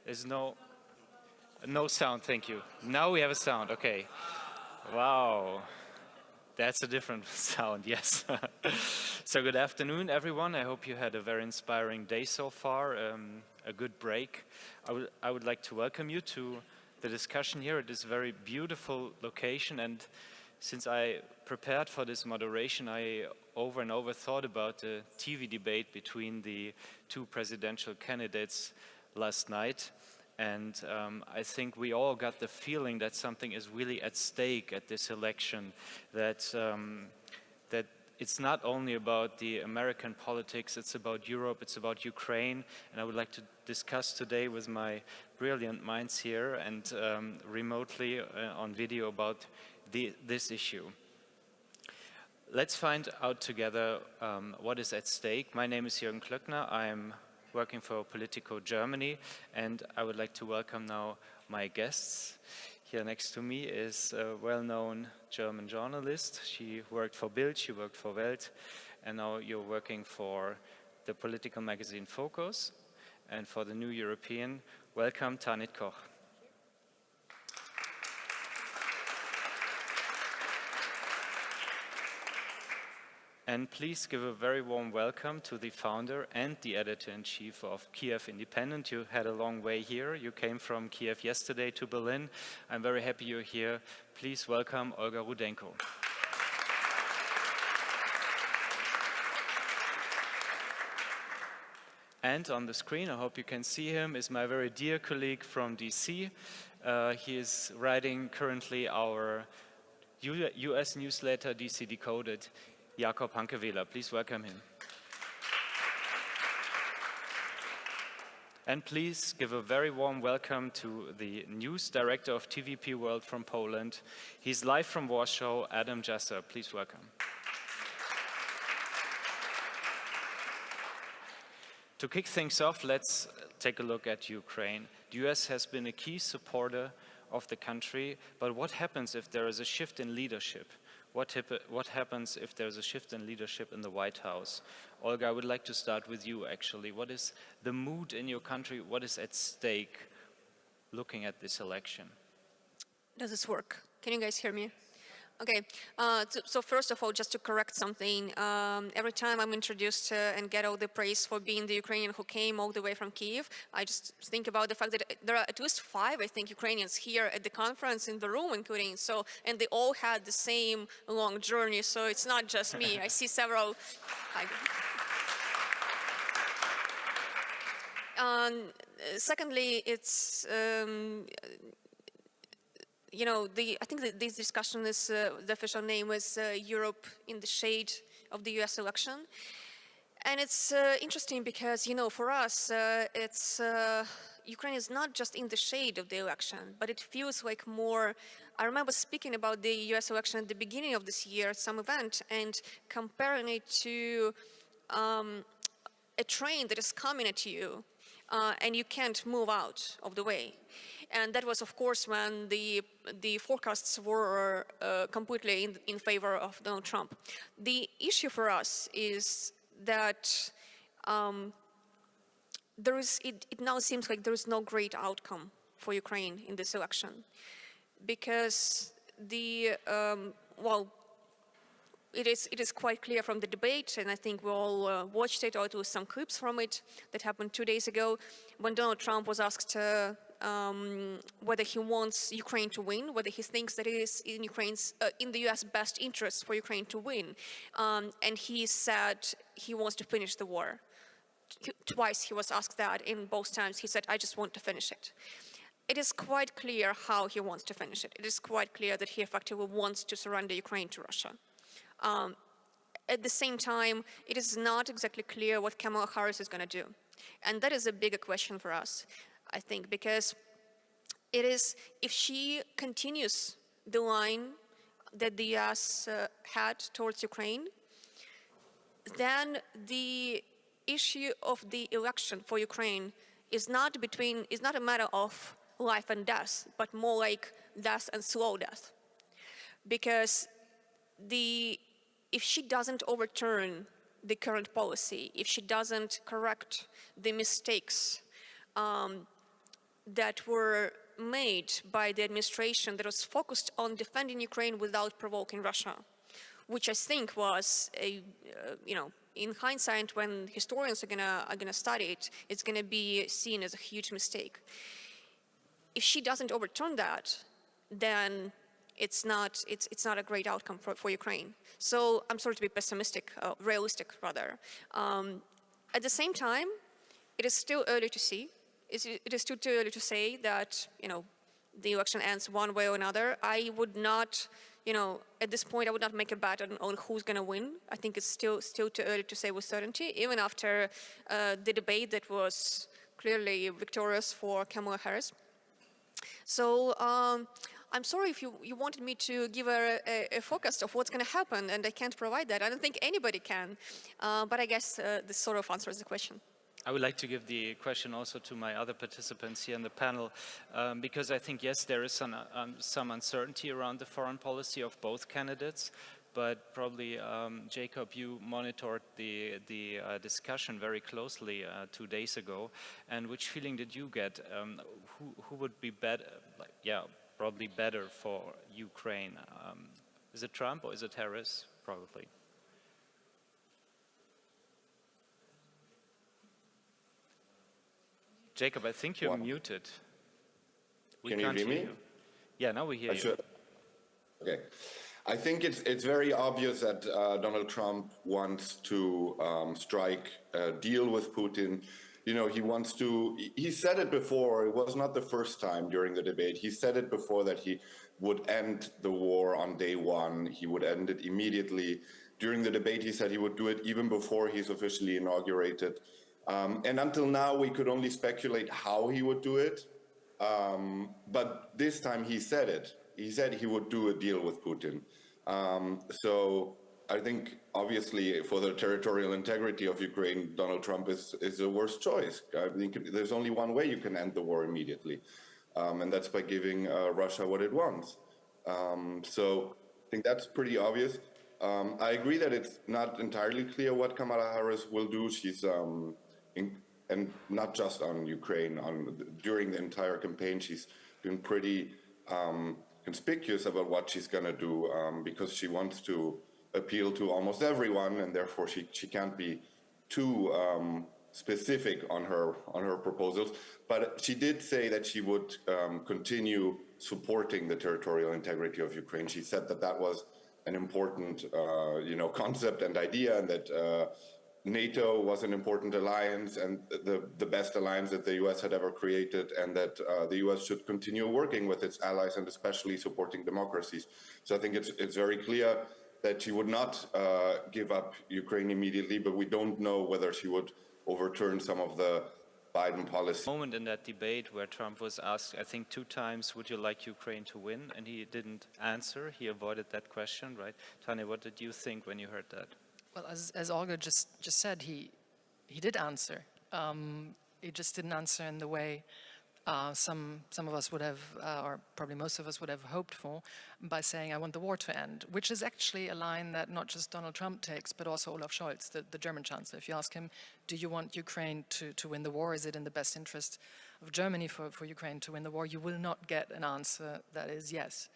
There's no sound, thank you. Now we have a sound, okay. Wow, that's a different sound, yes. So good afternoon, everyone. I hope you had a very inspiring day so far, a good break. I would like to welcome you to the discussion here at this very beautiful location. And since I prepared for this moderation, I over and over thought about the TV debate between the two presidential candidates last night. And I think we all got the feeling that something is really at stake at this election, that it's not only about the American politics, it's about Europe, it's about Ukraine. And I would like to discuss today with my brilliant minds here and remotely on video about this issue. Let's find out together what is at stake. My name is Jürgen Klöckner. I'm working for POLITICO Germany, and I would like to welcome now my guests. Here next to me is a well-known German journalist. She worked for Bild, she worked for Welt, and now you're working for the political magazine Focus. And for the New European, welcome Tanit Koch. And please give a very warm welcome to the founder and the editor-in-chief of Kyiv Independent. You had a long way here. You came from Kyiv yesterday to Berlin. I'm very happy you're here. Please welcome Olga Rudenko. And on the screen, I hope you can see him, is my very dear colleague from DC. He is writing currently our US newsletter, DC Decoded. Jakob Hanke Vela, please welcome him. And please give a very warm welcome to the news director of TVP World from Poland. He's live from Warsaw, Adam Jasser. Please welcome. To kick things off, let's take a look at Ukraine. The US has been a key supporter of the country, but what happens if there is a shift in leadership? What happens if there's a shift in leadership in the White House? Olga, I would like to start with you, actually. What is the mood in your country? What is at stake looking at this election? Does this work? Can you guys hear me? Okay, so first of all, just to correct something, every time I'm introduced and get all the praise for being the Ukrainian who came all the way from Kyiv, I just think about the fact that there are at least 5, I think, Ukrainians here at the conference in the room, including, and they all had the same long journey, so it's not just me. I see several. Secondly, it's I think that this discussion is, the official name is Europe in the Shade of the US election. And it's interesting because, for us, Ukraine is not just in the shade of the election, but it feels like more. I remember speaking about the US election at the beginning of this year at some event and comparing it to a train that is coming at you. And you can't move out of the way. And that was, of course, when the forecasts were completely in favor of Donald Trump. The issue for us is that it now seems like there is no great outcome for Ukraine in this election. Because it is quite clear from the debate, and I think we all watched it, or at least some clips from it that happened 2 days ago, when Donald Trump was asked whether he wants Ukraine to win, whether he thinks that it is in the U.S. best interest for Ukraine to win, and he said he wants to finish the war. Twice he was asked that, and both times he said, "I just want to finish it." It is quite clear how he wants to finish it. It is quite clear that he effectively wants to surrender Ukraine to Russia. At the same time, it is not exactly clear what Kamala Harris is going to do. And that is a bigger question for us, I think, because it is, if she continues the line that the US had towards Ukraine, then the issue of the election for Ukraine is not a matter of life and death, but more like death and slow death. Because if she doesn't overturn the current policy, if she doesn't correct the mistakes that were made by the administration that was focused on defending Ukraine without provoking Russia, which I think was a, in hindsight, when historians are gonna study it, it's gonna be seen as a huge mistake. If she doesn't overturn that, then it's not a great outcome for Ukraine. So I'm sorry to be pessimistic, realistic rather. At the same time, it is still early to see. It is still too early to say that the election ends one way or another. I would not, at this point, I would not make a bet on who's going to win. I think it's still too early to say with certainty, even after the debate that was clearly victorious for Kamala Harris. So I'm sorry if you wanted me to give a forecast of what's going to happen, and I can't provide that. I don't think anybody can, but I guess this sort of answers the question. I would like to give the question also to my other participants here in the panel, because I think, yes, there is some uncertainty around the foreign policy of both candidates, but probably, Jakob, you monitored the discussion very closely 2 days ago, and which feeling did you get? Who would be better, probably better for Ukraine? Is it Trump or is it Harris? Probably. Jakob, I think you're muted. Can you hear me? Yeah, now we hear you. Okay. I think it's very obvious that Donald Trump wants to strike a deal with Putin. He wants to, he said it before, it was not the first time during the debate. He said it before that he would end the war on day one. He would end it immediately. During the debate, he said he would do it even before he's officially inaugurated. And until now, we could only speculate how he would do it. But this time he said it. He said he would do a deal with Putin. So I think, obviously, for the territorial integrity of Ukraine, Donald Trump is the worst choice. I think there's only one way you can end the war immediately, and that's by giving Russia what it wants. So I think that's pretty obvious. I agree that it's not entirely clear what Kamala Harris will do. She's and not just on Ukraine, during the entire campaign, she's been pretty conspicuous about what she's going to do, because she wants to appeal to almost everyone, and therefore she can't be too specific on her proposals. But she did say that she would continue supporting the territorial integrity of Ukraine. She said that was an important concept and idea, and that NATO was an important alliance and the best alliance that the US had ever created, and that the US should continue working with its allies and especially supporting democracies. So I think it's very clear that she would not give up Ukraine immediately, but we don't know whether she would overturn some of the Biden policy. Moment in that debate where Trump was asked, I think 2 times, would you like Ukraine to win? And he didn't answer. He avoided that question, right? Tanit, what did you think when you heard that? Well, as Olga just said, he did answer. He just didn't answer in the way some of us would have, or probably most of us would have hoped for, by saying, I want the war to end, which is actually a line that not just Donald Trump takes, but also Olaf Scholz, the German chancellor. If you ask him, do you want Ukraine to win the war? Is it in the best interest of Germany for Ukraine to win the war? You will not get an answer that is yes.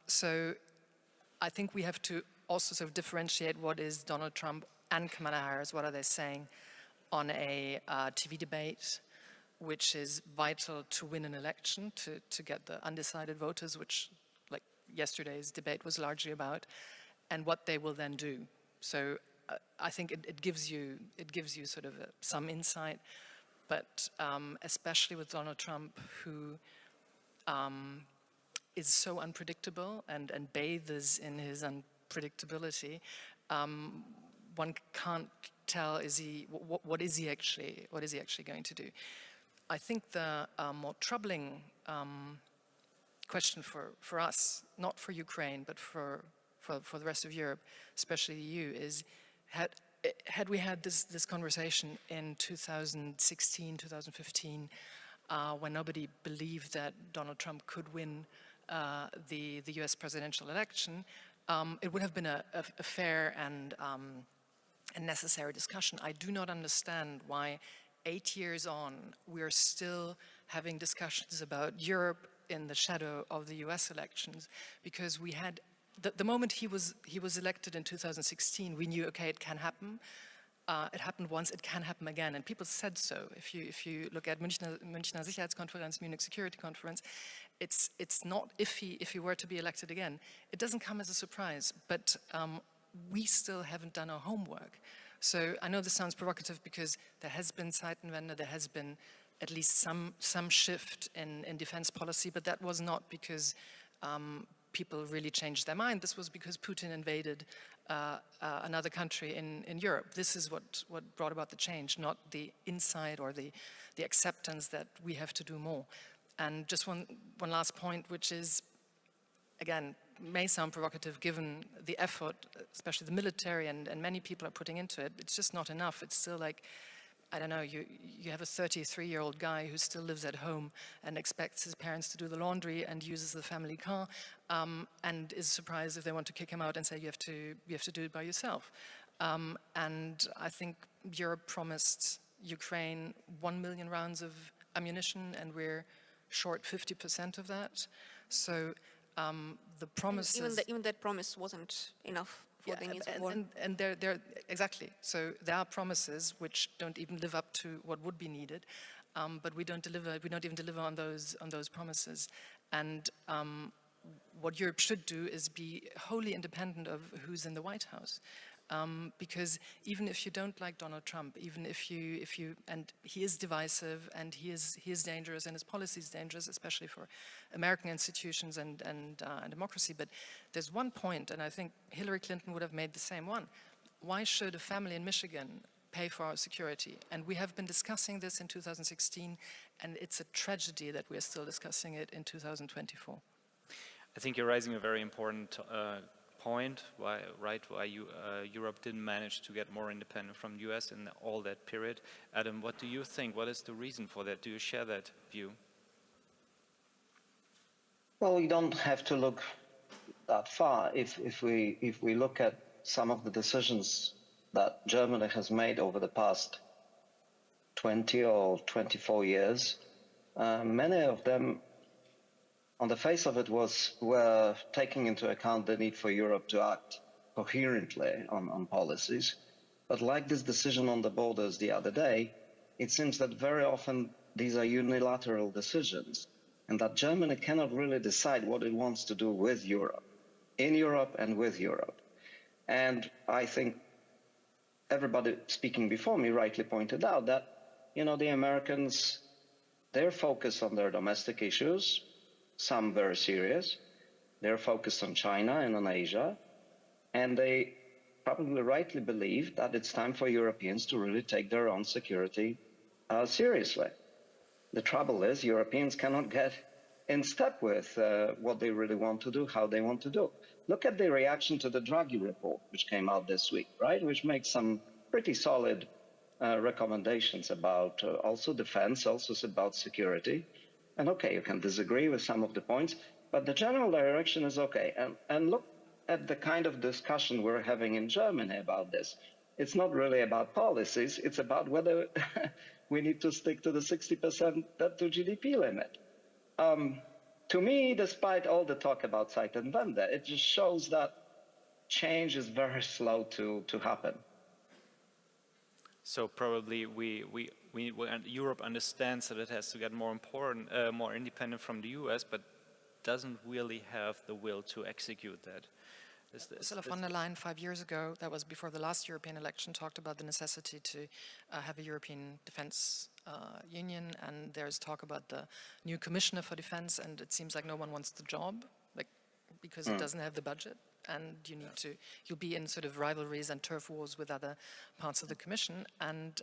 So I think we have to also sort of differentiate what is Donald Trump and Kamala Harris, what are they saying on a TV debate, which is vital to win an election, to get the undecided voters, which, like yesterday's debate was largely about, and what they will then do. So I think it gives you sort of some insight, but especially with Donald Trump, who is so unpredictable and bathes in his unpredictability, one can't tell what is he actually going to do. I think the more troubling question for us, not for Ukraine, but for the rest of Europe, especially the EU, is had we had this conversation in 2016, 2015, when nobody believed that Donald Trump could win the US presidential election, it would have been a fair and necessary discussion. I do not understand why 8 years on, we are still having discussions about Europe in the shadow of the US elections, because we had, the moment he was elected in 2016, we knew, okay, it can happen. It happened once, it can happen again, and people said so. If you look at Münchner Sicherheitskonferenz, Munich Security Conference, it's not if he were to be elected again. It doesn't come as a surprise, but we still haven't done our homework. So I know this sounds provocative because there has been Zeitenwende, there has been at least some shift in defense policy, but that was not because people really changed their mind. This was because Putin invaded another country in Europe. This is what brought about the change, not the insight or the acceptance that we have to do more. And just one last point, which is, again, may sound provocative given the effort, especially the military and many people are putting into it. It's just not enough. It's still like, I don't know, you have a 33-year-old guy who still lives at home and expects his parents to do the laundry and uses the family car, and is surprised if they want to kick him out and say you have to do it by yourself. And I think Europe promised Ukraine 1 million rounds of ammunition, and we're short 50% of that. So the promises... Even that promise wasn't enough for the needs of war. And they're exactly. So there are promises which don't even live up to what would be needed, but we don't even deliver on those promises. And what Europe should do is be wholly independent of who's in the White House. Because even if you don't like Donald Trump, even if you, and he is divisive and he is dangerous and his policy is dangerous, especially for American institutions and democracy. But there's one point, and I think Hillary Clinton would have made the same one. Why should a family in Michigan pay for our security? And we have been discussing this in 2016, and it's a tragedy that we are still discussing it in 2024. I think you're raising a very important point, why Europe didn't manage to get more independent from the US in all that period. Adam, what do you think? What is the reason for that? Do you share that view? Well, we don't have to look that far. If we look at some of the decisions that Germany has made over the past 20 or 24 years, many of them, on the face of it, were taking into account the need for Europe to act coherently on policies. But like this decision on the borders the other day, it seems that very often these are unilateral decisions, and that Germany cannot really decide what it wants to do with Europe, in Europe and with Europe. And I think everybody speaking before me rightly pointed out that, the Americans, they're focused on their domestic issues, some very serious. They're focused on China and on Asia, and they probably rightly believe that it's time for Europeans to really take their own security seriously. The trouble is Europeans cannot get in step with what they really want to do, how they want to do. Look at the reaction to the Draghi report, which came out this week, right? Which makes some pretty solid recommendations about also defense, also about security. And okay, you can disagree with some of the points, but the general direction is okay. And look at the kind of discussion we're having in Germany about this. It's not really about policies, it's about whether we need to stick to the 60% debt to GDP limit. To me, despite all the talk about Zeitenwende, it just shows that change is very slow to happen. So probably Europe understands that it has to get more independent from the US, but doesn't really have the will to execute that. Ursula von der Leyen 5 years ago, that was before the last European election, talked about the necessity to have a European defense union, and there's talk about the new commissioner for defense, and it seems like no one wants the job, because it doesn't have the budget. And you'll be in sort of rivalries and turf wars with other parts of the Commission. And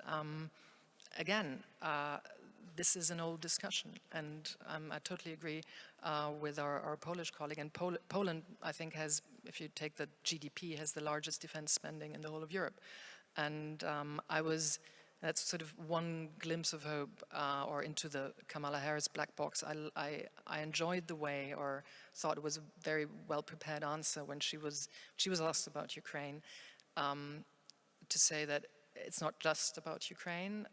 again, this is an old discussion. And I totally agree with our Polish colleague. And Poland, I think, has, if you take the GDP, has the largest defense spending in the whole of Europe. And that's sort of one glimpse of hope, or into the Kamala Harris black box. I enjoyed the way, or thought it was a very well-prepared answer when she was asked about Ukraine, to say that it's not just about Ukraine.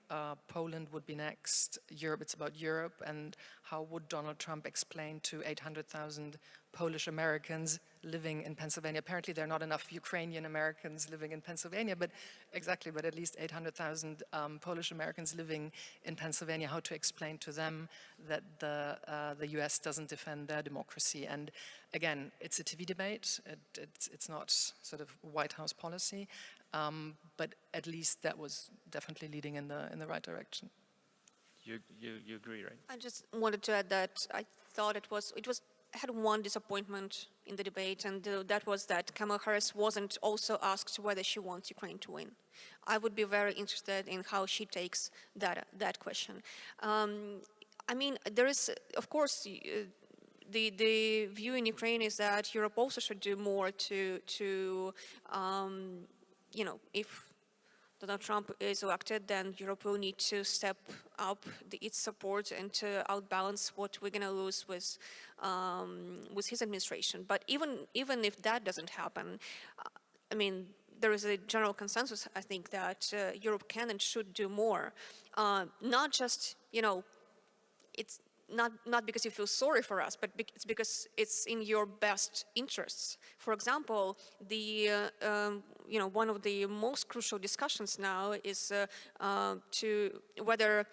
Poland would be next. Europe, it's about Europe. And how would Donald Trump explain to 800,000 Polish Americans living in Pennsylvania? Apparently, there are not enough Ukrainian Americans living in Pennsylvania, but at least 800,000 Polish Americans living in Pennsylvania, how to explain to them that the US doesn't defend their democracy. And again, it's a TV debate. It's not sort of White House policy, but at least that was definitely leading in the right direction. You agree, right? I just wanted to add that I thought it had one disappointment in the debate, and that was that Kamala Harris wasn't also asked whether she wants Ukraine to win. I would be very interested in how she takes that question. I mean, there is, of course, the view in Ukraine is that Europe also should do more to you know, if Donald Trump is elected, then Europe will need to step up its support and to outbalance what we're going to lose with his administration. But even if that doesn't happen, I mean, there is a general consensus, I think, that Europe can and should do more. Not just, you know, it's not because you feel sorry for us, but it's because it's in your best interests. For example, you know, one of the most crucial discussions now is to whether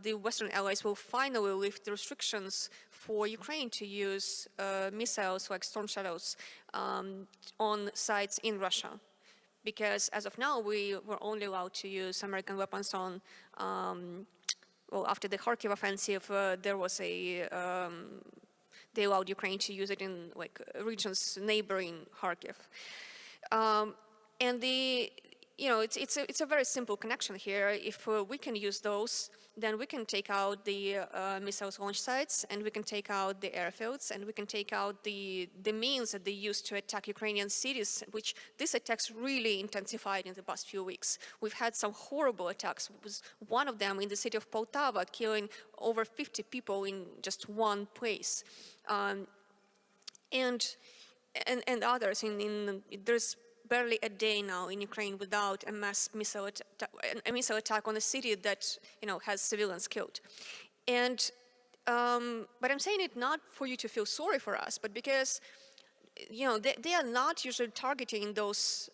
the Western allies will finally lift the restrictions for Ukraine to use missiles like Storm Shadows on sites in Russia. Because as of now, we were only allowed to use American weapons on well, after the Kharkiv offensive, there was they allowed Ukraine to use it in like regions neighboring Kharkiv, and you know, it's a very simple connection here. If we can use those, then we can take out the missiles launch sites, and we can take out the airfields, and we can take out the means that they use to attack Ukrainian cities, which these attacks really intensified in the past few weeks. We've had some horrible attacks. It was one of them in the city of Poltava, killing over 50 people in just one place, and others. There's barely a day now in Ukraine without a mass missile attack on a city that, you know, has civilians killed. And but I'm saying it not for you to feel sorry for us, but because, you know, they are not usually targeting those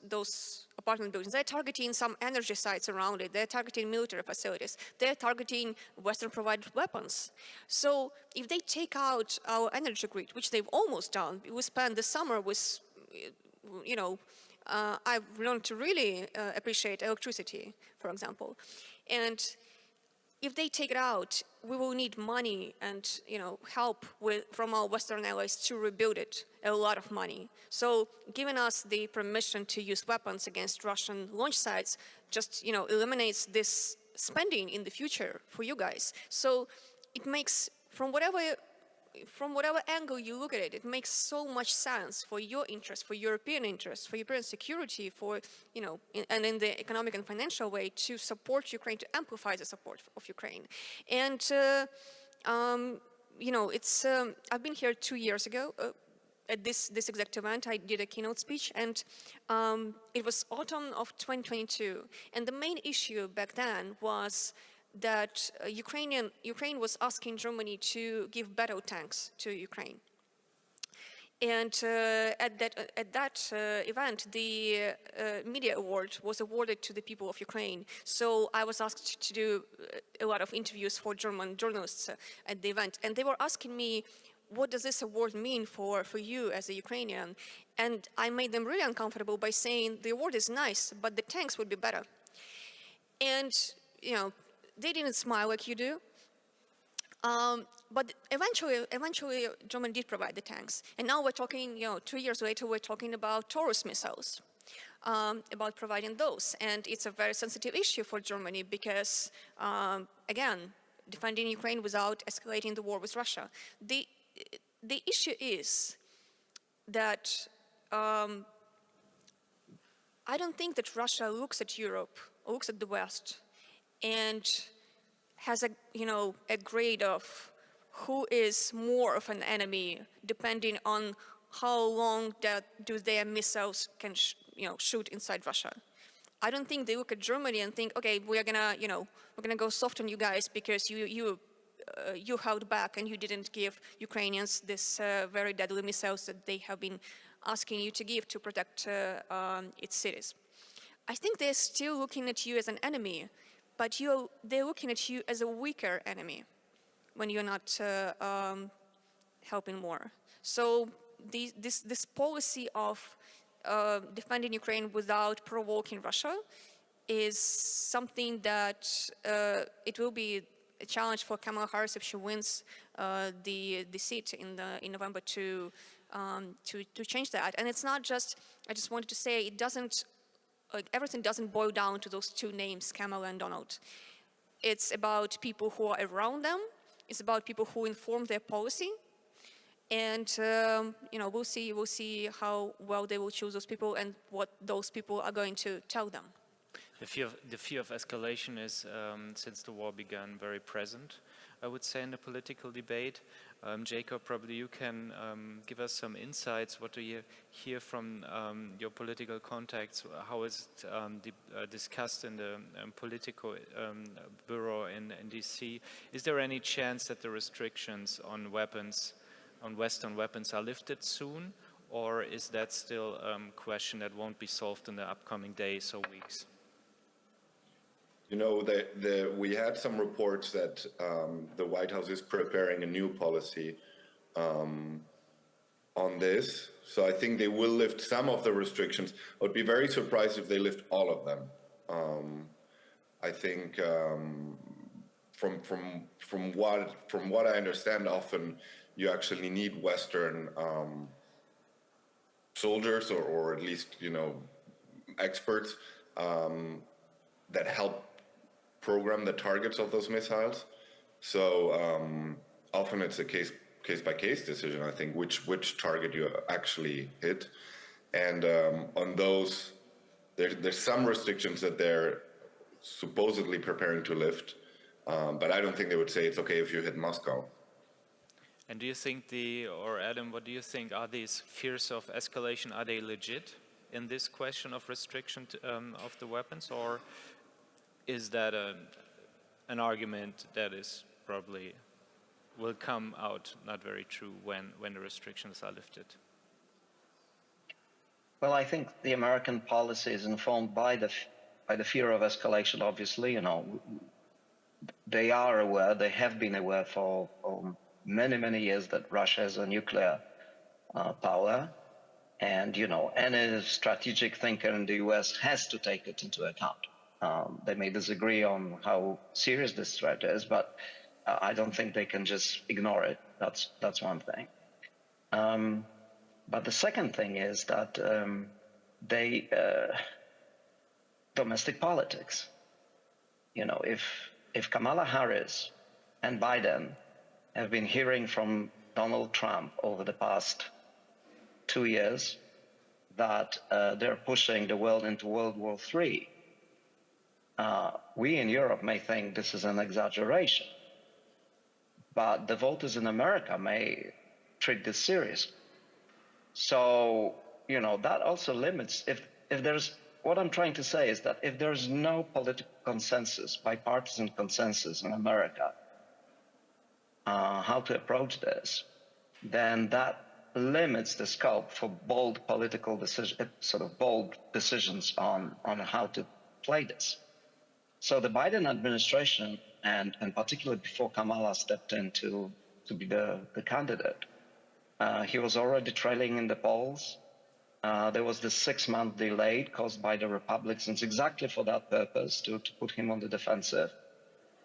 apartment buildings. They're targeting some energy sites around it. They're targeting military facilities. They're targeting Western-provided weapons. So if they take out our energy grid, which they've almost done, we spent the summer with, you know, I've learned to really appreciate electricity, for example. And if they take it out, we will need money and, you know, help from our Western allies to rebuild it, a lot of money. So giving us the permission to use weapons against Russian launch sites just, you know, eliminates this spending in the future for you guys. So it makes, from whatever angle you look at it, it makes so much sense for your interests, for European interests, for European security, for, you know, and in the economic and financial way to support Ukraine, to amplify the support of Ukraine. And, you know, it's, I've been here 2 years ago at this exact event. I did a keynote speech, and it was autumn of 2022. And the main issue back then was that Ukraine was asking Germany to give battle tanks to Ukraine. And at that event, the media award was awarded to the people of Ukraine. So I was asked to do a lot of interviews for German journalists at the event. And they were asking me, what does this award mean for you as a Ukrainian? And I made them really uncomfortable by saying, the award is nice, but the tanks would be better. And, you know, they didn't smile like you do. But eventually, Germany did provide the tanks. And now we're talking, you know, 2 years later, we're talking about Taurus missiles, about providing those. And it's a very sensitive issue for Germany because, again, defending Ukraine without escalating the war with Russia. The issue is that I don't think that Russia looks at Europe, or looks at the West, and has a grade of who is more of an enemy, depending on how long do their missiles can shoot inside Russia. I don't think they look at Germany and think, okay, we're gonna go soft on you guys because you held back and you didn't give Ukrainians this very deadly missiles that they have been asking you to give to protect its cities. I think they're still looking at you as an enemy, but they're looking at you as a weaker enemy when you're not helping more. So this policy of defending Ukraine without provoking Russia is something that it will be a challenge for Kamala Harris if she wins the seat in November to change that. And it's not just, I just wanted to say, it doesn't, like, everything doesn't boil down to those two names, Kamala and Donald. It's about people who are around them. It's about people who inform their policy. And we'll see how well they will choose those people and what those people are going to tell them. The fear of escalation is, since the war began, very present, I would say, in the political debate. Jakob, probably you can give us some insights. What do you hear from your political contacts? How is it discussed in the Politico bureau in DC? Is there any chance that the restrictions on weapons, on Western weapons, are lifted soon? Or is that still a question that won't be solved in the upcoming days or weeks? You know, we had some reports that the White House is preparing a new policy on this. So I think they will lift some of the restrictions. I would be very surprised if they lift all of them. I think from what I understand, often you actually need Western soldiers or at least, experts that help program the targets of those missiles. So often it's a case-by-case decision, I think, which target you actually hit. And on those, there's some restrictions that they're supposedly preparing to lift, but I don't think they would say it's okay if you hit Moscow. And do you think or Adam, what do you think? Are these fears of escalation, are they legit in this question of restriction of the weapons, or is that an argument that is probably will come out not very true when the restrictions are lifted? Well, I think the American policy is informed by the fear of escalation. Obviously, they are aware, they have been aware for many years that Russia is a nuclear power, and any strategic thinker in the US has to take it into account. They may disagree on how serious this threat is, but I don't think they can just ignore it. That's one thing. But the second thing is that domestic politics. If Kamala Harris and Biden have been hearing from Donald Trump over the past 2 years that they're pushing the world into World War III, we in Europe may think this is an exaggeration, but the voters in America may treat this seriously. So, that also limits, if there's, what I'm trying to say is that if there's no political consensus, bipartisan consensus in America, how to approach this, then that limits the scope for bold political bold decisions on how to play this. So the Biden administration, and particularly before Kamala stepped in to be the candidate, he was already trailing in the polls. There was this 6-month delay caused by the Republicans exactly for that purpose, to put him on the defensive.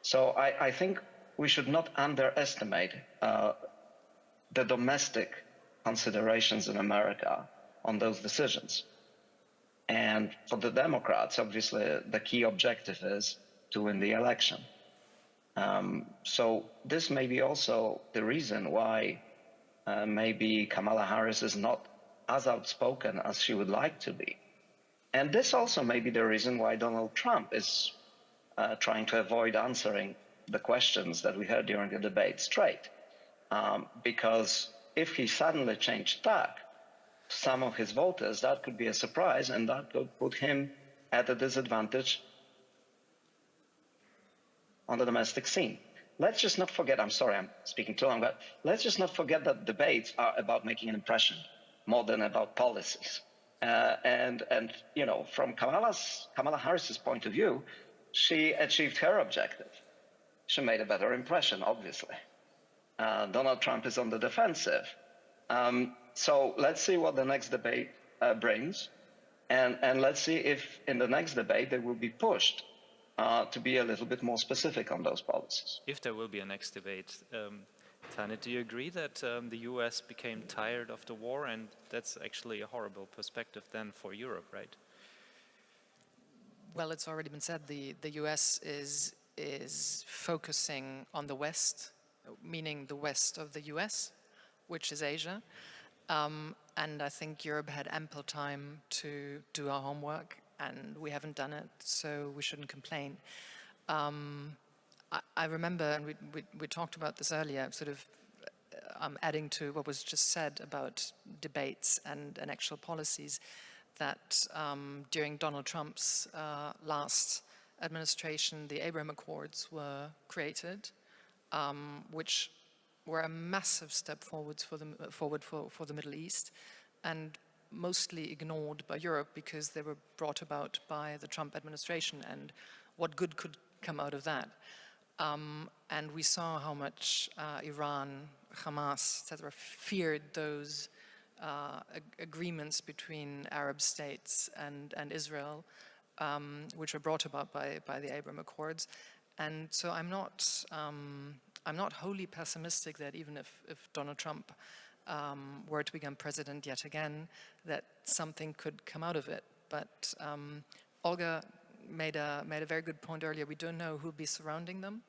So I think we should not underestimate the domestic considerations in America on those decisions. And for the Democrats, obviously, the key objective is to win the election. So this may be also the reason why maybe Kamala Harris is not as outspoken as she would like to be. And this also may be the reason why Donald Trump is trying to avoid answering the questions that we heard during the debate straight. Because if he suddenly changed tack, some of his voters, that could be a surprise, and that could put him at a disadvantage on the domestic scene. Let's just not forget, I'm sorry, I'm speaking too long, but let's just not forget that debates are about making an impression more than about policies. And you know, from Kamala Harris's point of view, she achieved her objective. She made a better impression, obviously. Donald Trump is on the defensive. So let's see what the next debate brings. And let's see if in the next debate they will be pushed to be a little bit more specific on those policies. If there will be a next debate, Tanit, do you agree that the US became tired of the war, and that's actually a horrible perspective then for Europe, right? Well, it's already been said, the US is focusing on the West, meaning the west of the US, which is Asia. And I think Europe had ample time to do our homework, and we haven't done it, so we shouldn't complain. I remember, and we talked about this earlier, sort of adding to what was just said about debates and actual policies, that during Donald Trump's last administration, the Abraham Accords were created, which were a massive step forward for the Middle East, and mostly ignored by Europe because they were brought about by the Trump administration, and what good could come out of that. And we saw how much Iran, Hamas, etc., feared those agreements between Arab states and Israel, which were brought about by the Abraham Accords. And so I'm not wholly pessimistic that even if Donald Trump were to become president yet again, that something could come out of it. But Olga made a very good point earlier. We don't know who'll be surrounding them.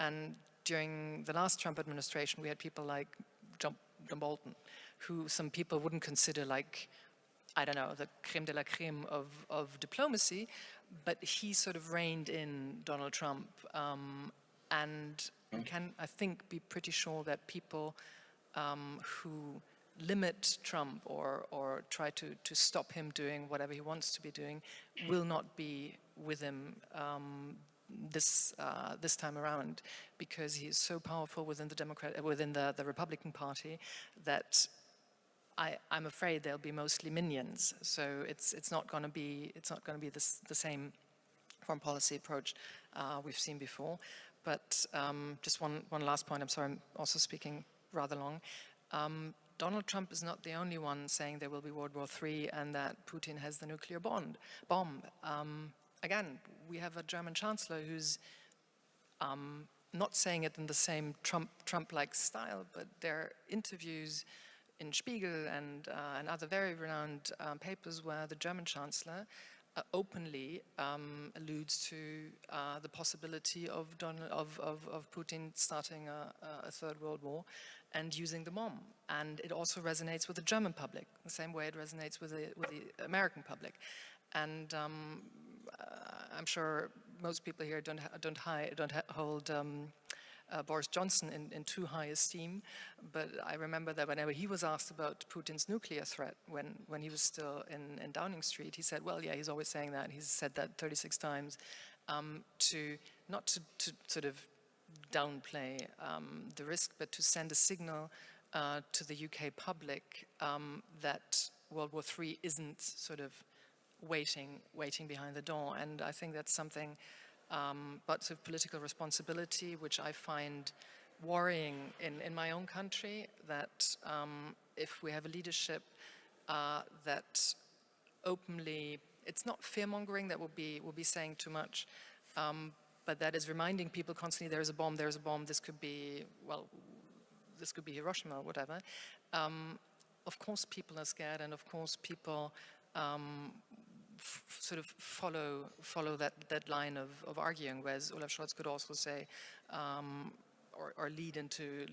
And during the last Trump administration, we had people like John Bolton, who some people wouldn't consider like, I don't know, the creme de la creme of diplomacy, but he sort of reined in Donald Trump. And we can, I think, be pretty sure that people who limit Trump or try to stop him doing whatever he wants to be doing will not be with him this time around, because he is so powerful within the Republican Party that I'm afraid they'll be mostly minions. So it's not going to be the same foreign policy approach we've seen before. But just one last point. I'm sorry, I'm also speaking rather long. Donald Trump is not the only one saying there will be World War III and that Putin has the nuclear bomb. Again, we have a German chancellor who's not saying it in the same Trump-like style, but there are interviews in Spiegel and other very renowned papers where the German chancellor openly alludes to the possibility of Putin starting a third world war and using the bomb. And it also resonates with the German public, the same way it resonates with the American public. And I'm sure most people here don't hold Boris Johnson in too high esteem, but I remember that whenever he was asked about Putin's nuclear threat when he was still in Downing Street, he said, well, yeah, he's always saying that. He's said that 36 times, not to sort of downplay the risk, but to send a signal to the UK public that World War III isn't sort of waiting behind the door. And I think that's something but sort of political responsibility, which I find worrying in my own country, that if we have a leadership that openly, it's not fear-mongering, that will be saying too much, but that is reminding people constantly there's a bomb, this could be, well, this could be Hiroshima or whatever. Of course people are scared, and of course people sort of follow that line of arguing, whereas Olaf Scholz could also say or lead into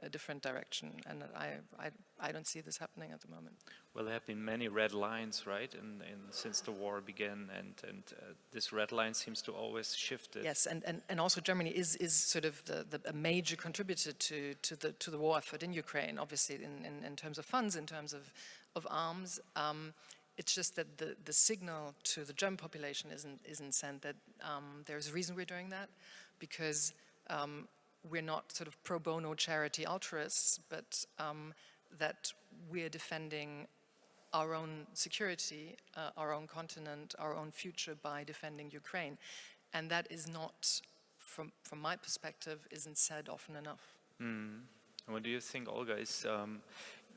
a different direction, and I don't see this happening at the moment. Well, there have been many red lines, right, since the war began, and this red line seems to always shift it. Yes, and also Germany is sort of a major contributor to the war effort in Ukraine, obviously in terms of funds, in terms of arms. it's just that the signal to the German population isn't sent that there's a reason we're doing that, because we're not sort of pro bono charity altruists, but that we're defending our own security, our own continent, our own future by defending Ukraine. And that is not, from my perspective, isn't said often enough. What do you think, Olga? Is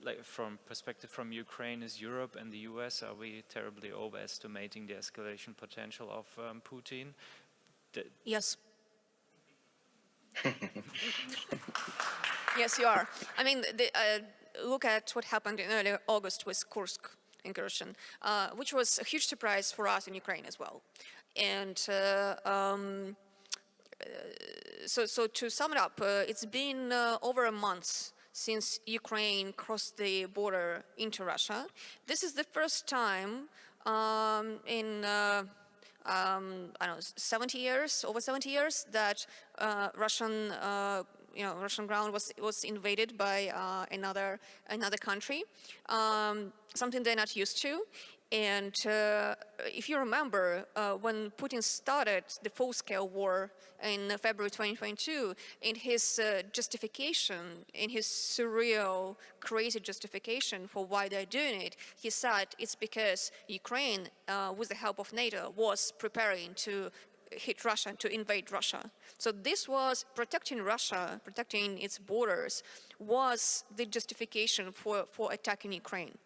like from perspective from Ukraine, is Europe and the US, are we terribly overestimating the escalation potential of Putin? Yes. Yes, you are. I mean, look at what happened in early August with Kursk incursion, which was a huge surprise for us in Ukraine as well. And so to sum it up, it's been over a month since Ukraine crossed the border into Russia. This is the first time in I don't know, 70 years, over 70 years, that Russian ground was invaded by another country, something they're not used to. And if you remember, when Putin started the full-scale war in February 2022, in his justification, in his surreal, crazy justification for why they're doing it, he said it's because Ukraine, with the help of NATO, was preparing to hit Russia, to invade Russia. So this was protecting Russia, protecting its borders, was the justification for attacking Ukraine.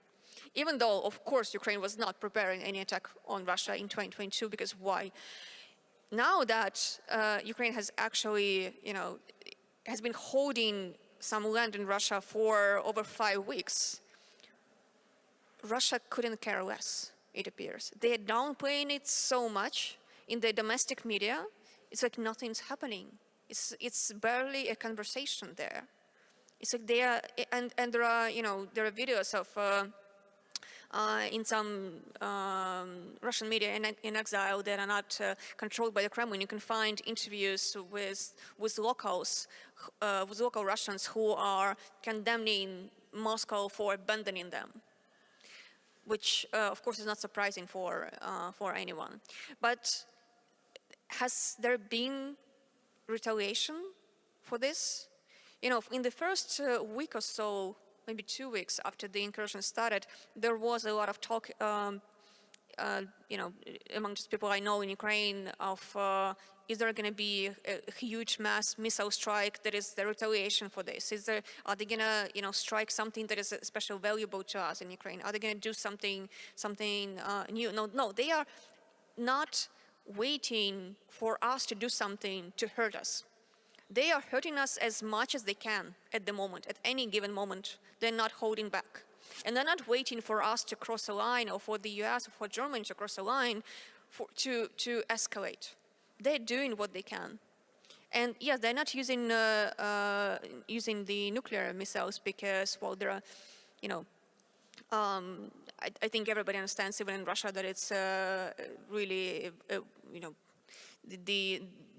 Even though, of course, Ukraine was not preparing any attack on Russia in 2022, because why? Now that Ukraine has actually, has been holding some land in Russia for over 5 weeks, Russia couldn't care less, it appears. They are downplaying it so much in the domestic media. It's like nothing's happening. It's barely a conversation there. It's like they are, and there are, there are videos of in some Russian media in exile that are not controlled by the Kremlin. You can find interviews with locals, with local Russians who are condemning Moscow for abandoning them, which of course is not surprising for anyone. But has there been retaliation for this? In the first week or so, maybe 2 weeks after the incursion started, there was a lot of talk, among just people I know in Ukraine, of is there going to be a huge mass missile strike that is the retaliation for this? Are they going to, strike something that is especially valuable to us in Ukraine? Are they going to do something new? No, they are not waiting for us to do something to hurt us. They are hurting us as much as they can at the moment, at any given moment. They're not holding back. And they're not waiting for us to cross a line, or for the US or for Germany to cross a line to escalate. They're doing what they can. And yes, they're not using the nuclear missiles because, well, there are, I think everybody understands, even in Russia, that it's really,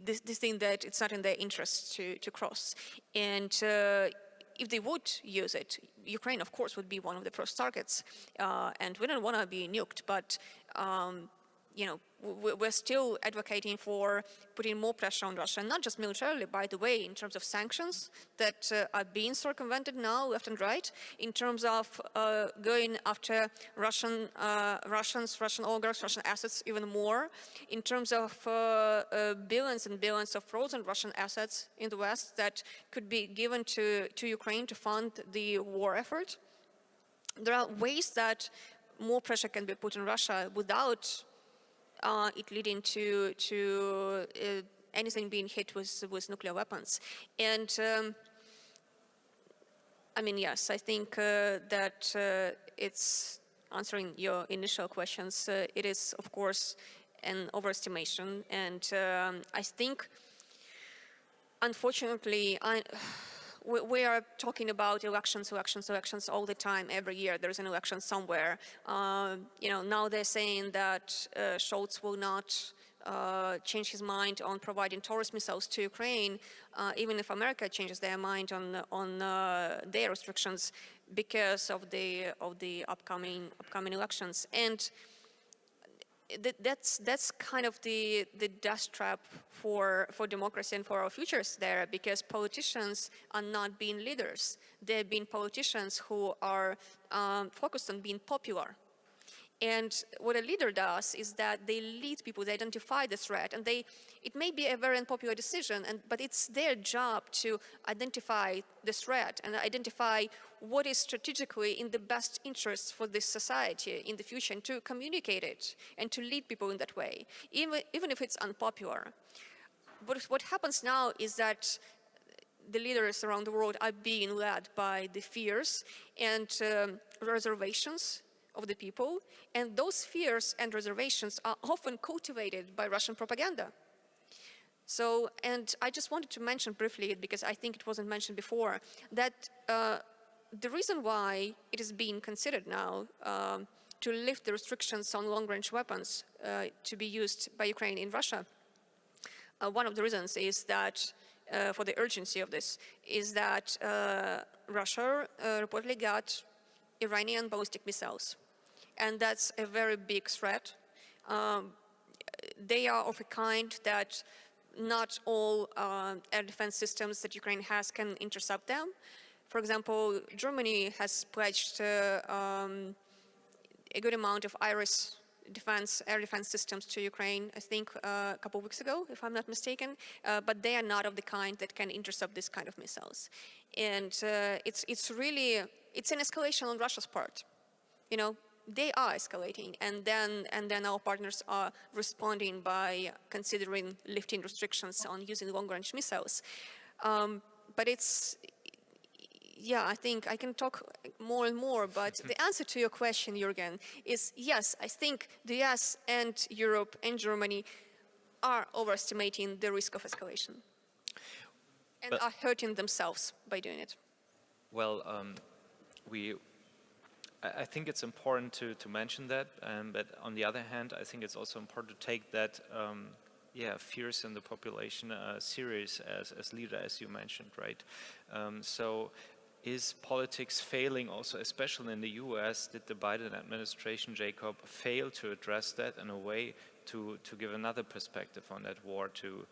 this thing that it's not in their interest to cross. And if they would use it, Ukraine, of course, would be one of the first targets. And we don't want to be nuked, but we're still advocating for putting more pressure on Russia, not just militarily, by the way, in terms of sanctions that are being circumvented now left and right, in terms of going after Russian oligarchs, Russian assets even more, in terms of billions and billions of frozen Russian assets in the West that could be given to Ukraine to fund the war effort. There are ways that more pressure can be put on Russia without it leading to anything being hit with nuclear weapons. And yes, I think that it's answering your initial questions. It is, of course, an overestimation. And I think, unfortunately, we are talking about elections all the time. Every year there's an election somewhere. Now they're saying that Scholz will not change his mind on providing Taurus missiles to Ukraine, even if America changes their mind on their restrictions, because of the upcoming elections. And that's kind of the dust trap for democracy and for our futures there, because politicians are not being leaders. They're being politicians who are focused on being popular. And what a leader does is that they lead people, they identify the threat, and it may be a very unpopular decision, but it's their job to identify the threat and identify what is strategically in the best interests for this society in the future, and to communicate it and to lead people in that way, even if it's unpopular. But what happens now is that the leaders around the world are being led by the fears and reservations of the people, and those fears and reservations are often cultivated by Russian propaganda. So, and I just wanted to mention briefly, because I think it wasn't mentioned before, that the reason why it is being considered now to lift the restrictions on long-range weapons to be used by Ukraine in Russia, one of the reasons is that, for the urgency of this, is that Russia reportedly got Iranian ballistic missiles. And that's a very big threat. They are of a kind that not all air defense systems that Ukraine has can intercept them. For example, Germany has pledged a good amount of Iris air defense systems to Ukraine, I think a couple of weeks ago, if I'm not mistaken, but they are not of the kind that can intercept this kind of missiles. And it's an escalation on Russia's part. You know, they are escalating, and then our partners are responding by considering lifting restrictions on using long-range missiles. But I think I can talk more and more, but the answer to your question, Jürgen, is yes, I think the US and Europe and Germany are overestimating the risk of escalation and are hurting themselves by doing it. Well, I think it's important to mention that, but on the other hand, I think it's also important to take that fears in the population serious as leader, as you mentioned, right? So is politics failing also, especially in the US? Did the Biden administration, Jakob, fail to address that in a way to give another perspective on that war, to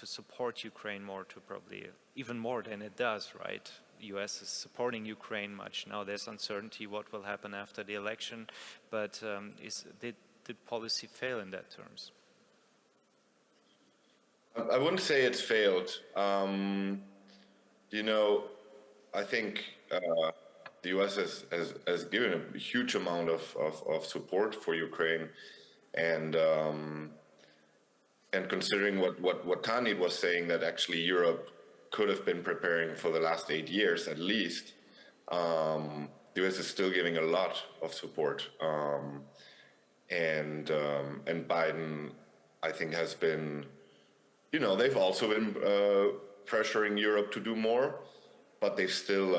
support Ukraine more, to probably even more than it does, right? The US is supporting Ukraine much. Now there's uncertainty what will happen after the election, but did policy fail in that terms? I wouldn't say it's failed. I think the US has given a huge amount of support for Ukraine, and considering what Tanit was saying, that actually Europe could have been preparing for the last 8 years at least, the US is still giving a lot of support, and Biden, I think, has been, they've also been pressuring Europe to do more, but they still,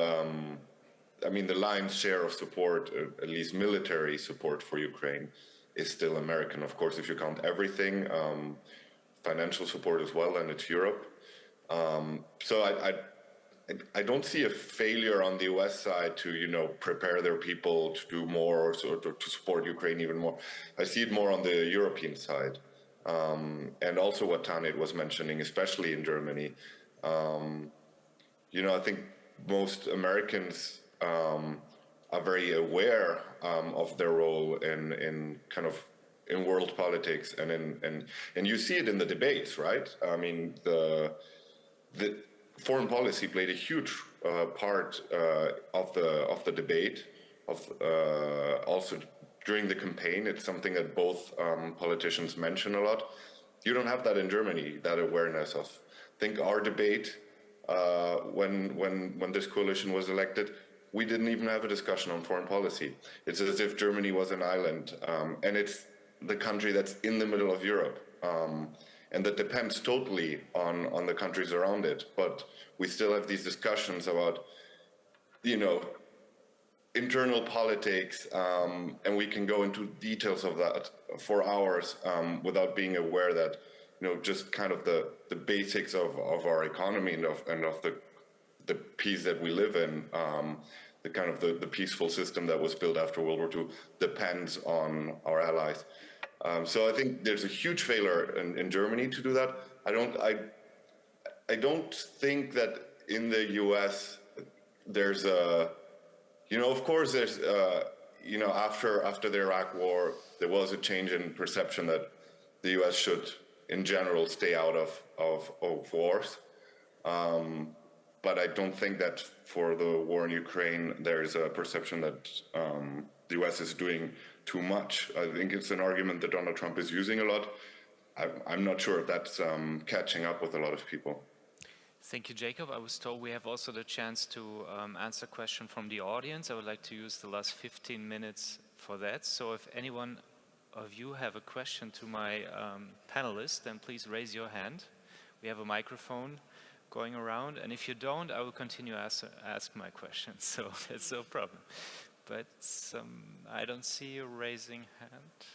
the lion's share of support, at least military support for Ukraine, is still American. Of course, if you count everything, financial support as well, and it's Europe. So I don't see a failure on the US side to, prepare their people to do more, or to support Ukraine even more. I see it more on the European side. And also what Tanit was mentioning, especially in Germany. I think most Americans are very aware of their role in kind of in world politics, and you see it in the debates, right? I mean, the foreign policy played a huge part of the debate, also during the campaign. It's something that both politicians mention a lot. You don't have that in Germany, that awareness of. I think our debate when this coalition was elected, we didn't even have a discussion on foreign policy. It's as if Germany was an island, and it's the country that's in the middle of Europe, and that depends totally on the countries around it. But we still have these discussions about, internal politics, and we can go into details of that for hours without being aware that, just kind of the basics of our economy and of the peace that we live in, the kind of the peaceful system that was built after World War II, depends on our allies. So I think there's a huge failure in Germany to do that. I don't think that in the U.S. there's a, of course there's, after the Iraq War, there was a change in perception that the U.S. should, in general, stay out of wars. But I don't think that for the war in Ukraine, there's a perception that the U.S. is doing too much. I think it's an argument that Donald Trump is using a lot. I'm not sure if that's catching up with a lot of people. Thank you, Jakob. I was told we have also the chance to answer a question from the audience. I would like to use the last 15 minutes for that. So if anyone of you have a question to my panelists, then please raise your hand. We have a microphone going around, and if you don't, I will continue to ask my questions, so that's no problem. But I don't see you raising hand.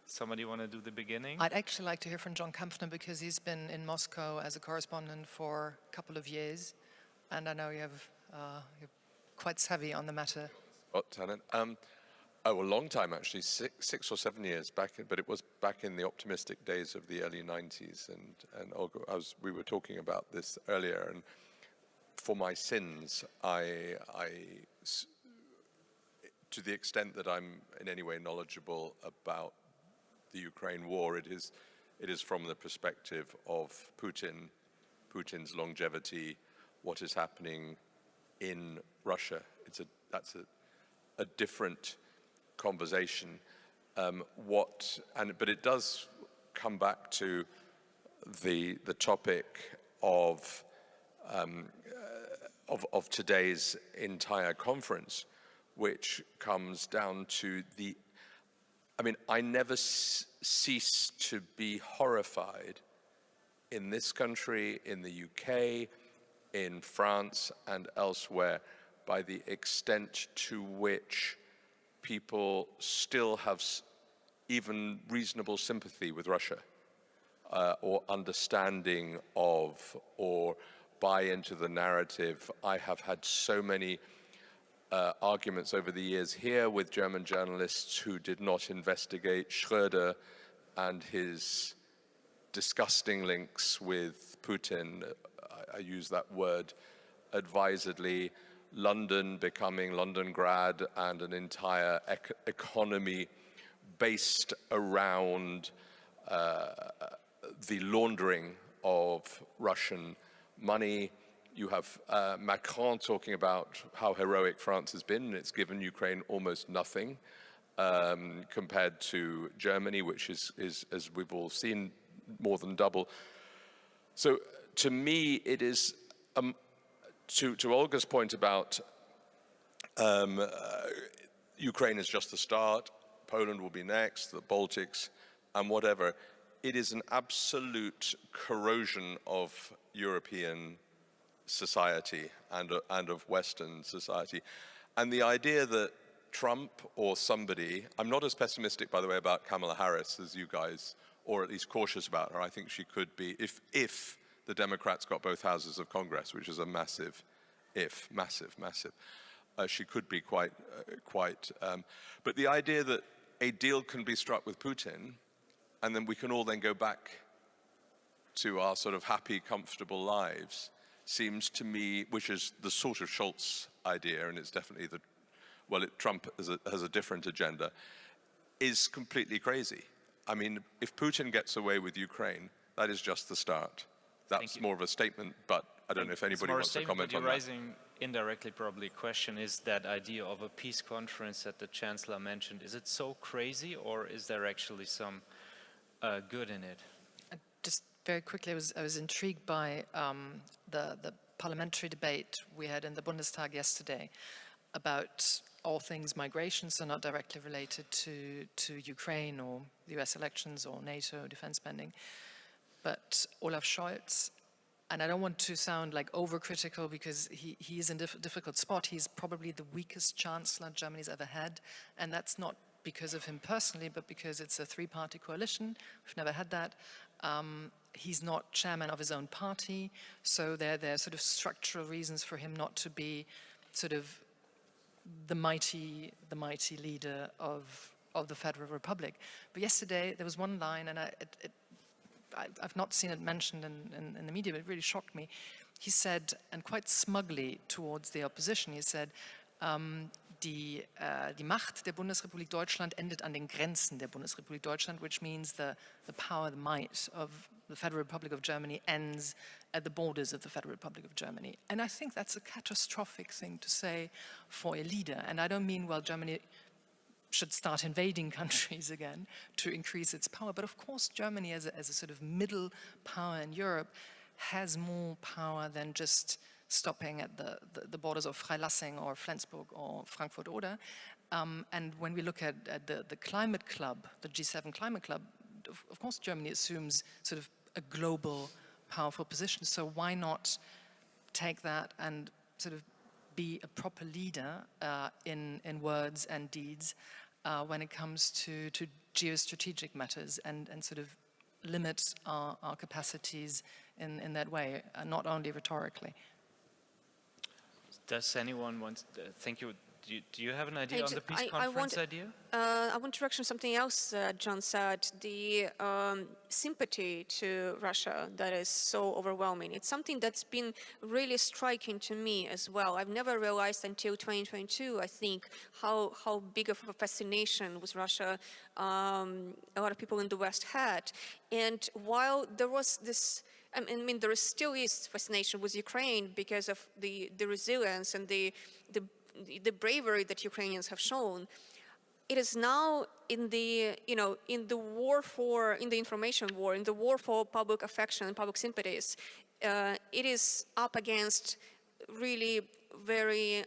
Somebody want to do the beginning? I'd actually like to hear from John Kampfner, because he's been in Moscow as a correspondent for a couple of years, and I know you're quite savvy on the matter. Tanit. A long time actually, 6 or 7 years back, but it was back in the optimistic days of the early 90s. And Olga, we were talking about this earlier, and for my sins, I to the extent that I'm in any way knowledgeable about the Ukraine war, it is from the perspective of Putin's longevity, what is happening in Russia. That's a different conversation. But it does come back to the topic of today's entire conference, which comes down to I never cease to be horrified in this country, in the UK, in France, and elsewhere by the extent to which people still have even reasonable sympathy with Russia, or understanding of, or buy into the narrative. I have had so many arguments over the years here with German journalists who did not investigate Schröder and his disgusting links with Putin. I use that word advisedly. London becoming Londongrad, and an entire economy based around the laundering of Russian money. You have Macron talking about how heroic France has been, and it's given Ukraine almost nothing compared to Germany, which is, as we've all seen, more than double. So to me, it is, to Olga's point about Ukraine is just the start, Poland will be next, the Baltics, and whatever. It is an absolute corrosion of European society and of Western society. And the idea that Trump or somebody, I'm not as pessimistic, by the way, about Kamala Harris as you guys, or at least cautious about her. I think she could be, if the Democrats got both houses of Congress, which is a massive if, massive. She could be quite, but the idea that a deal can be struck with Putin, and then we can all then go back to our sort of happy, comfortable lives, seems to me, which is the sort of Schultz idea, and it's definitely Trump has a different agenda, is completely crazy. I mean, if Putin gets away with Ukraine, that is just the start. That's more of a statement, but I don't know if anybody wants to comment on that. You're raising indirectly probably a question, is that idea of a peace conference that the Chancellor mentioned, is it so crazy, or is there actually some good in it? Just very quickly, I was intrigued by the parliamentary debate we had in the Bundestag yesterday about all things migration, so not directly related to Ukraine or the US elections or NATO defense spending. But Olaf Scholz, and I don't want to sound like overcritical because he is in a difficult spot. He's probably the weakest chancellor Germany's ever had, and that's not because of him personally, but because it's a three-party coalition. We've never had that. he's not chairman of his own party, so there are sort of structural reasons for him not to be sort of the mighty leader of the Federal Republic. But yesterday there was one line, and I've not seen it mentioned in the media, but it really shocked me. He said, and quite smugly towards the opposition, he said, die Macht der Bundesrepublik Deutschland endet an den Grenzen der Bundesrepublik Deutschland, which means the power, the might of the Federal Republic of Germany ends at the borders of the Federal Republic of Germany. And I think that's a catastrophic thing to say for a leader. And I don't mean, well, Germany should start invading countries again to increase its power. But of course, Germany as a sort of middle power in Europe has more power than just stopping at the borders of Freilassing or Flensburg or Frankfurt Oder. And when we look at the climate club, the G7 climate club, of course Germany assumes sort of a global powerful position. So why not take that and sort of be a proper leader in words and deeds when it comes to geostrategic matters and sort of limit our capacities in that way, not only rhetorically. Does anyone want? Thank you. Do you have an idea on the peace conference idea? I want to reaction to something else John said. The sympathy to Russia that is so overwhelming. It's something that's been really striking to me as well. I've never realized until 2022, I think, how big of a fascination with Russia a lot of people in the West had. And while there was this, I mean, there still is fascination with Ukraine because of the resilience and the bravery that Ukrainians have shown. It is now in the war in the information war, in the war for public affection and public sympathies, it is up against really very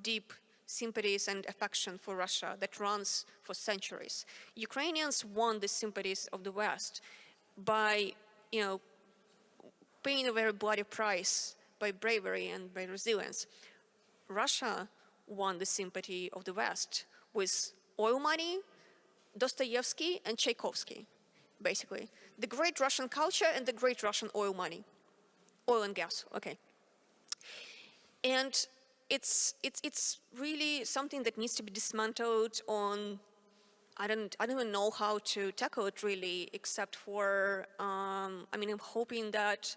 deep sympathies and affection for Russia that runs for centuries. Ukrainians won the sympathies of the West by, paying a very bloody price by bravery and by resilience. Russia won the sympathy of the West with oil money, Dostoevsky and Tchaikovsky, basically. The great Russian culture and the great Russian oil money. Oil and gas, okay. And it's really something that needs to be dismantled on, I don't even know how to tackle it really, except for, I'm hoping that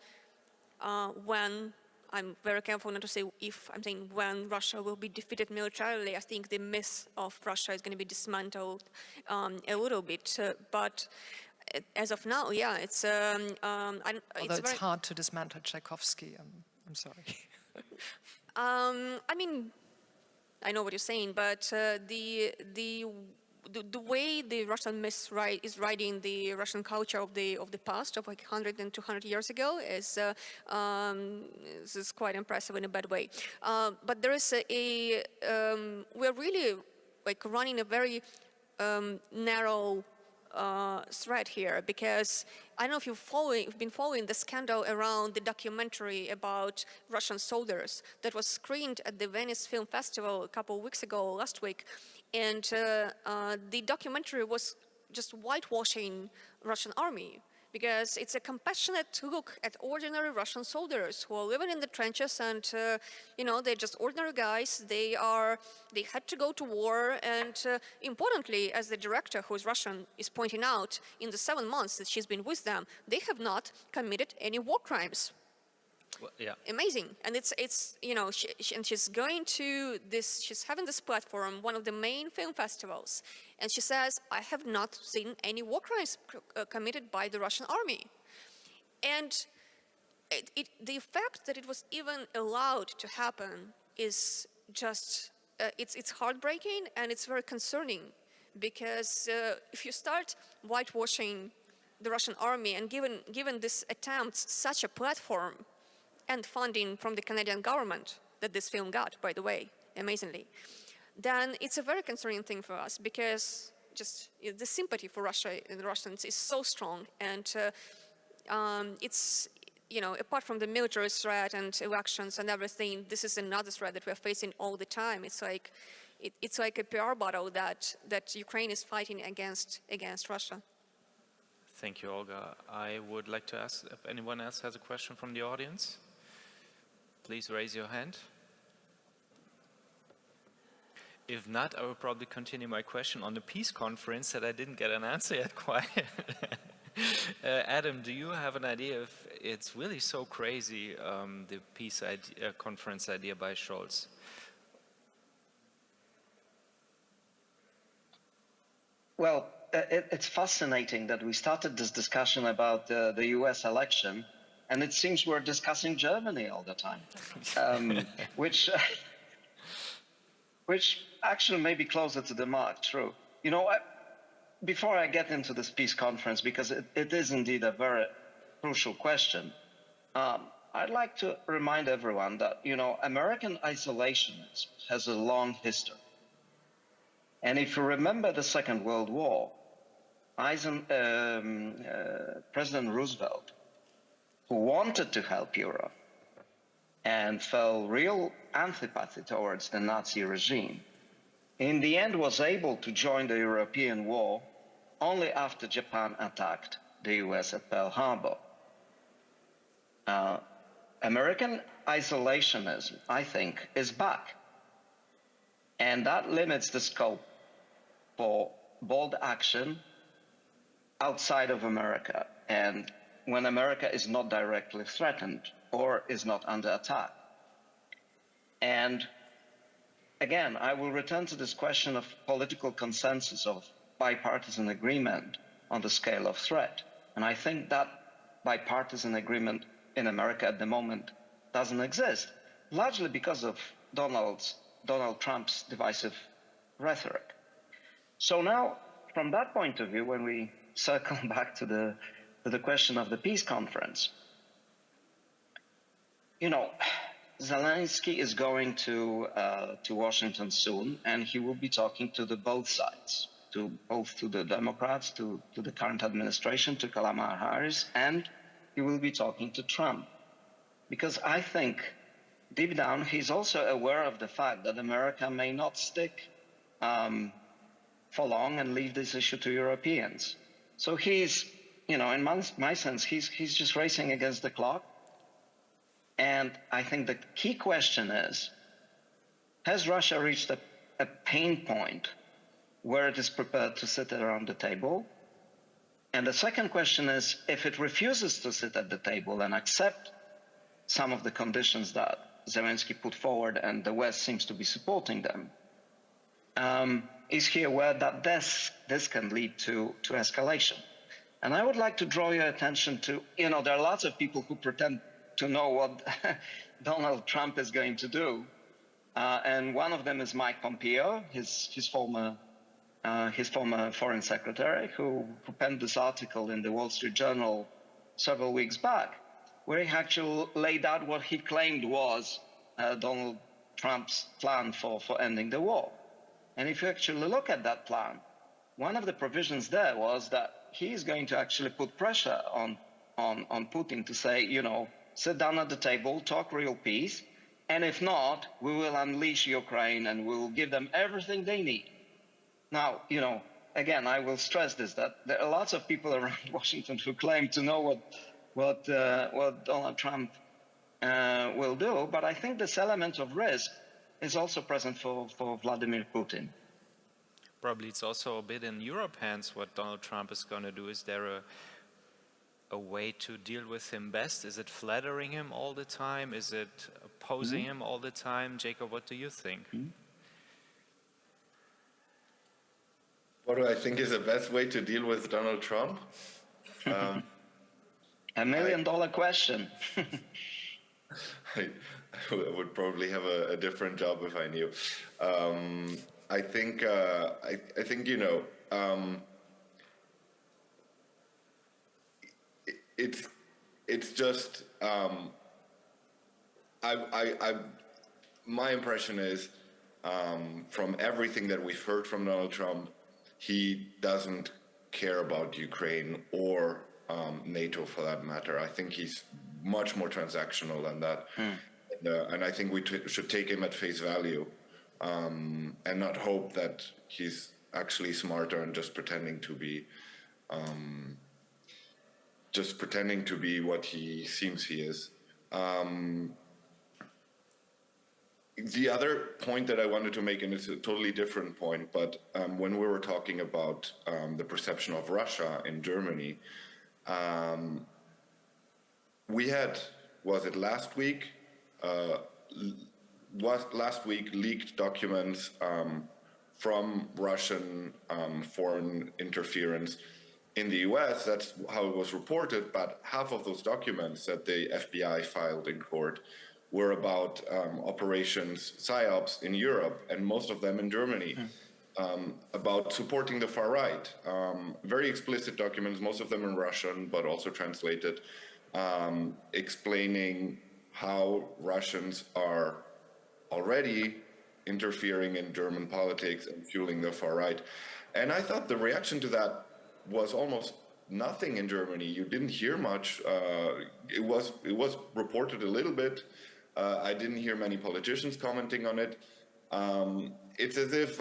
when, I'm very careful not to say if, I'm saying when Russia will be defeated militarily, I think the myth of Russia is going to be dismantled a little bit. But as of now, yeah, it's... Although it's hard to dismantle Tchaikovsky, I'm sorry. I know what you're saying, but the way the Russian myth is writing the Russian culture of the past, of like 100 and 200 years ago, is quite impressive in a bad way. But there is we're really like running a very narrow thread here, because I don't know if you've been following the scandal around the documentary about Russian soldiers that was screened at the Venice Film Festival a couple of weeks ago, last week. And the documentary was just whitewashing Russian army, because it's a compassionate look at ordinary Russian soldiers who are living in the trenches, and they're just ordinary guys. They had to go to war, and importantly, as the director, who is Russian, is pointing out, in the 7 months that she's been with them, they have not committed any war crimes. Well, yeah. Amazing. And and she's going to this, she's having this platform, one of the main film festivals, and she says, I have not seen any war crimes committed by the Russian army. And the fact that it was even allowed to happen is just, it's heartbreaking, and it's very concerning, because if you start whitewashing the Russian army and given this attempt such a platform, and funding from the Canadian government that this film got, by the way, amazingly, then it's a very concerning thing for us, because just the sympathy for Russia and the Russians is so strong, and it's, apart from the military threat and elections and everything, this is another threat that we're facing all the time. It's like a PR battle that Ukraine is fighting against Russia. Thank you, Olga. I would like to ask if anyone else has a question from the audience. Please raise your hand. If not, I will probably continue my question on the peace conference that I didn't get an answer yet quite. Adam, do you have an idea if it's really so crazy, the peace conference idea by Scholz? Well, it's fascinating that we started this discussion about the US election, and it seems we're discussing Germany all the time, which actually may be closer to the mark, true. You know, before I get into this peace conference, because it is indeed a very crucial question, I'd like to remind everyone that, you know, American isolationism has a long history. And if you remember the Second World War, President Roosevelt, who wanted to help Europe and felt real antipathy towards the Nazi regime, in the end was able to join the European war only after Japan attacked the US at Pearl Harbor. American isolationism, I think, is back. And that limits the scope for bold action outside of America, and when America is not directly threatened or is not under attack. And again, I will return to this question of political consensus, of bipartisan agreement on the scale of threat. And I think that bipartisan agreement in America at the moment doesn't exist, largely because of Donald Trump's divisive rhetoric. So now, from that point of view, when we circle back to the question of the peace conference, you know, Zelensky is going to Washington soon, and he will be talking to both sides, both to the Democrats, to the current administration, to Kamala Harris, and he will be talking to Trump. Because I think deep down, he's also aware of the fact that America may not stick for long and leave this issue to Europeans. So he's, you know, in my sense, he's just racing against the clock. And I think the key question is, has Russia reached a pain point where it is prepared to sit around the table? And the second question is, if it refuses to sit at the table and accept some of the conditions that Zelensky put forward, and the West seems to be supporting them, is he aware that this can lead to escalation? And I would like to draw your attention to, you know, there are lots of people who pretend to know what Donald Trump is going to do. And one of them is Mike Pompeo, his former foreign secretary, who penned this article in the Wall Street Journal several weeks back, where he actually laid out what he claimed was Donald Trump's plan for ending the war. And if you actually look at that plan, one of the provisions there was that he is going to actually put pressure on Putin to say, you know, sit down at the table, talk real peace, and if not, we will unleash Ukraine and we will give them everything they need. Now, you know, again, I will stress this, that there are lots of people around Washington who claim to know what Donald Trump will do, but I think this element of risk is also present for Vladimir Putin. Probably it's also a bit in Europe's hands what Donald Trump is going to do. Is there a way to deal with him best? Is it flattering him all the time? Is it opposing him all the time? Jakob, what do you think? What do I think is the best way to deal with Donald Trump? $1 million question. I would probably have a different job if I knew. I think you know, it's just my impression is from everything that we've heard from Donald Trump, he doesn't care about Ukraine or NATO for that matter. I think he's much more transactional than that. And I think we should take him at face value and not hope that he's actually smarter and just pretending to be just pretending to be what he seems he is. The other point that I wanted to make, and it's a totally different point, but when we were talking about the perception of Russia in Germany, we had, was it last week? Last week leaked documents from Russian foreign interference in the US. That's how it was reported, but half of those documents that the FBI filed in court were about operations, PSYOPs in Europe, and most of them in Germany, about supporting the far right. Very explicit documents, most of them in Russian, but also translated, explaining how Russians are already interfering in German politics and fueling the far right. And I thought the reaction to that was almost nothing in Germany. You didn't hear much. It was reported a little bit. I didn't hear many politicians commenting on it. It's as if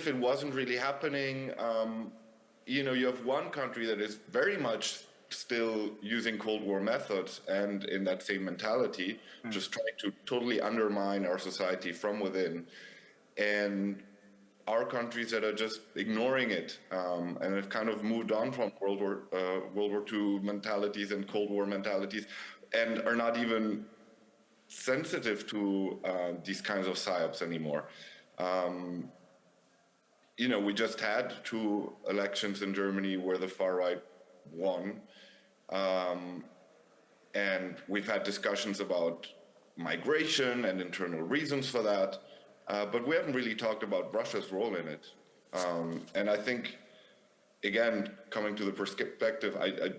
it wasn't really happening. You know, you have one country that is very much still using Cold War methods and in that same mentality, just trying to totally undermine our society from within, and our countries that are just ignoring it and have kind of moved on from World War II mentalities and Cold War mentalities, and are not even sensitive to these kinds of PSYOPs anymore. You know, we just had 2 elections in Germany where the far right won. And we've had discussions about migration and internal reasons for that, but we haven't really talked about Russia's role in it. And I think, again, coming to the perspective, I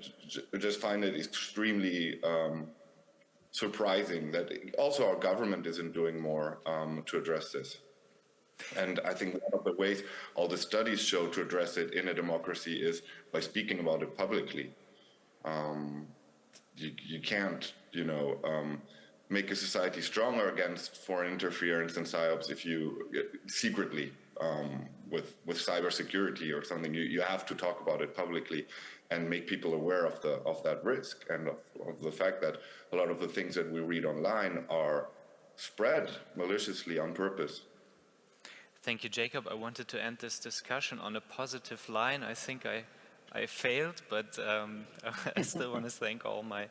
just find it extremely surprising that also our government isn't doing more to address this. And I think one of the ways all the studies show to address it in a democracy is by speaking about it publicly. You can't, you know, make a society stronger against foreign interference and PSYOPs if you secretly with cybersecurity or something. You have to talk about it publicly and make people aware of that risk and of the fact that a lot of the things that we read online are spread maliciously on purpose. Thank you, Jakob. I wanted to end this discussion on a positive line. I think I failed, but I still want to thank all my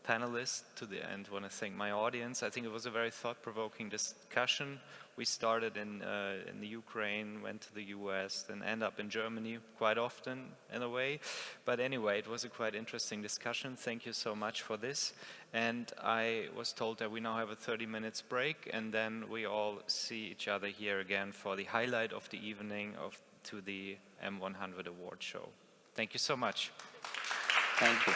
panelists to the end. Want to thank my audience. I think it was a very thought-provoking discussion. We started in the Ukraine, went to the US, then end up in Germany quite often in a way. But anyway, it was a quite interesting discussion. Thank you so much for this. And I was told that we now have a 30 minutes break, and then we all see each other here again for the highlight of the evening to the M100 award show. Thank you so much. Thank you.